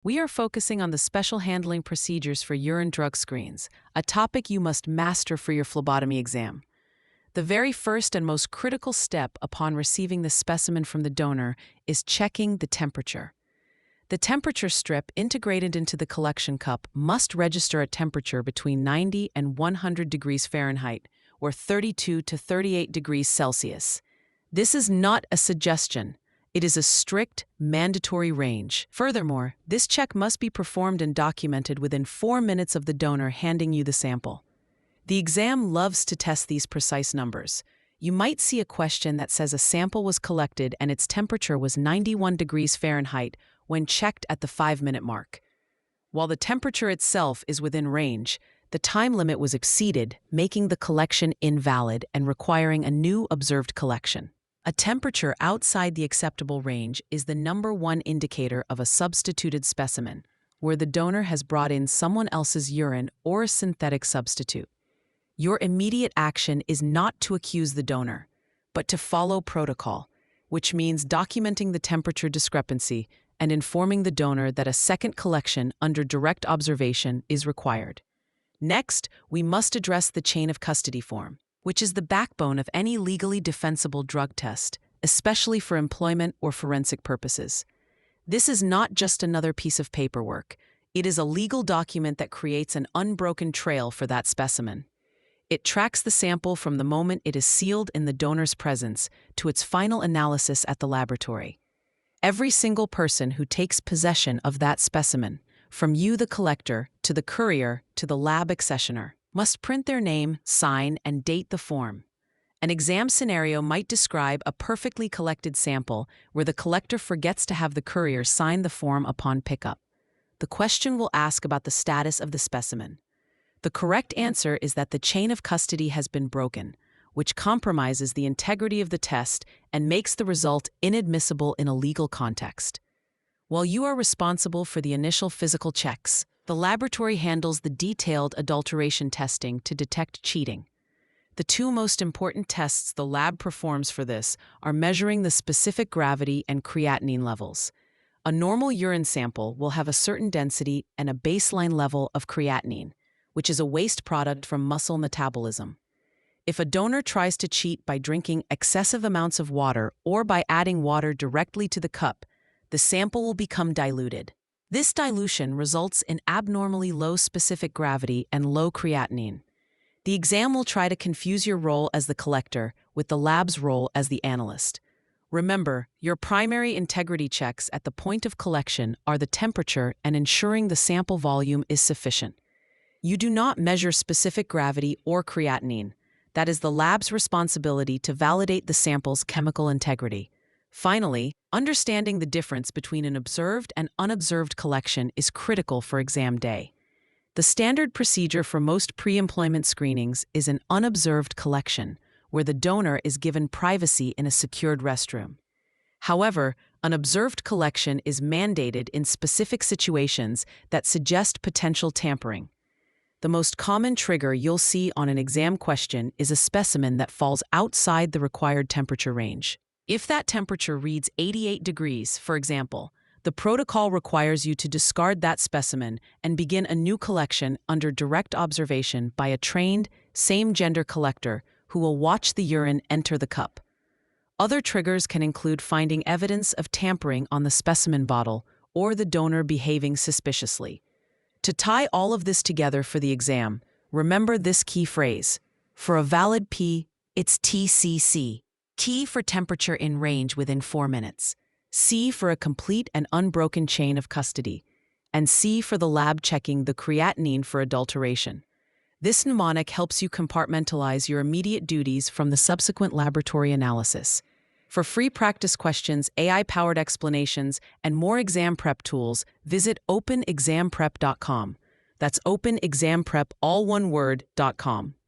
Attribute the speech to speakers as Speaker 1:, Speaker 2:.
Speaker 1: We are focusing on the special handling procedures for urine drug screens, a topic you must master for your phlebotomy exam. The very first and most critical step upon receiving the specimen from the donor is checking the temperature. The temperature strip integrated into the collection cup must register a temperature between 90 and 100 degrees Fahrenheit, or 32 to 38 degrees Celsius. This is not a suggestion. It is a strict, mandatory range. Furthermore, this check must be performed and documented within 4 minutes of the donor handing you the sample. The exam loves to test these precise numbers. You might see a question that says a sample was collected and its temperature was 91 degrees Fahrenheit when checked at the 5-minute mark. While the temperature itself is within range, the time limit was exceeded, making the collection invalid and requiring a new observed collection. A temperature outside the acceptable range is the number one indicator of a substituted specimen, where the donor has brought in someone else's urine or a synthetic substitute. Your immediate action is not to accuse the donor, but to follow protocol, which means documenting the temperature discrepancy and informing the donor that a second collection under direct observation is required. Next, we must address the chain of custody form, which is the backbone of any legally defensible drug test, especially for employment or forensic purposes. This is not just another piece of paperwork. It is a legal document that creates an unbroken trail for that specimen. It tracks the sample from the moment it is sealed in the donor's presence to its final analysis at the laboratory. Every single person who takes possession of that specimen, from you the collector, to the courier, to the lab accessioner, must print their name, sign, and date the form. An exam scenario might describe a perfectly collected sample where the collector forgets to have the courier sign the form upon pickup. The question will ask about the status of the specimen. The correct answer is that the chain of custody has been broken, which compromises the integrity of the test and makes the result inadmissible in a legal context. While you are responsible for the initial physical checks, the laboratory handles the detailed adulteration testing to detect cheating. The two most important tests the lab performs for this are measuring the specific gravity and creatinine levels. A normal urine sample will have a certain density and a baseline level of creatinine, which is a waste product from muscle metabolism. If a donor tries to cheat by drinking excessive amounts of water or by adding water directly to the cup, the sample will become diluted. This dilution results in abnormally low specific gravity and low creatinine. The exam will try to confuse your role as the collector with the lab's role as the analyst. Remember, your primary integrity checks at the point of collection are the temperature and ensuring the sample volume is sufficient. You do not measure specific gravity or creatinine. That is the lab's responsibility to validate the sample's chemical integrity. Finally, understanding the difference between an observed and unobserved collection is critical for exam day. The standard procedure for most pre-employment screenings is an unobserved collection, where the donor is given privacy in a secured restroom. However, an observed collection is mandated in specific situations that suggest potential tampering. The most common trigger you'll see on an exam question is a specimen that falls outside the required temperature range. If that temperature reads 88 degrees, for example, the protocol requires you to discard that specimen and begin a new collection under direct observation by a trained, same-gender collector who will watch the urine enter the cup. Other triggers can include finding evidence of tampering on the specimen bottle or the donor behaving suspiciously. To tie all of this together for the exam, remember this key phrase. For a valid P, it's TCC. T for temperature in range within 4 minutes. C for a complete and unbroken chain of custody. And C for the lab checking the creatinine for adulteration. This mnemonic helps you compartmentalize your immediate duties from the subsequent laboratory analysis. For free practice questions, AI-powered explanations, and more exam prep tools, visit openexamprep.com. That's openexamprep, all one word, .com.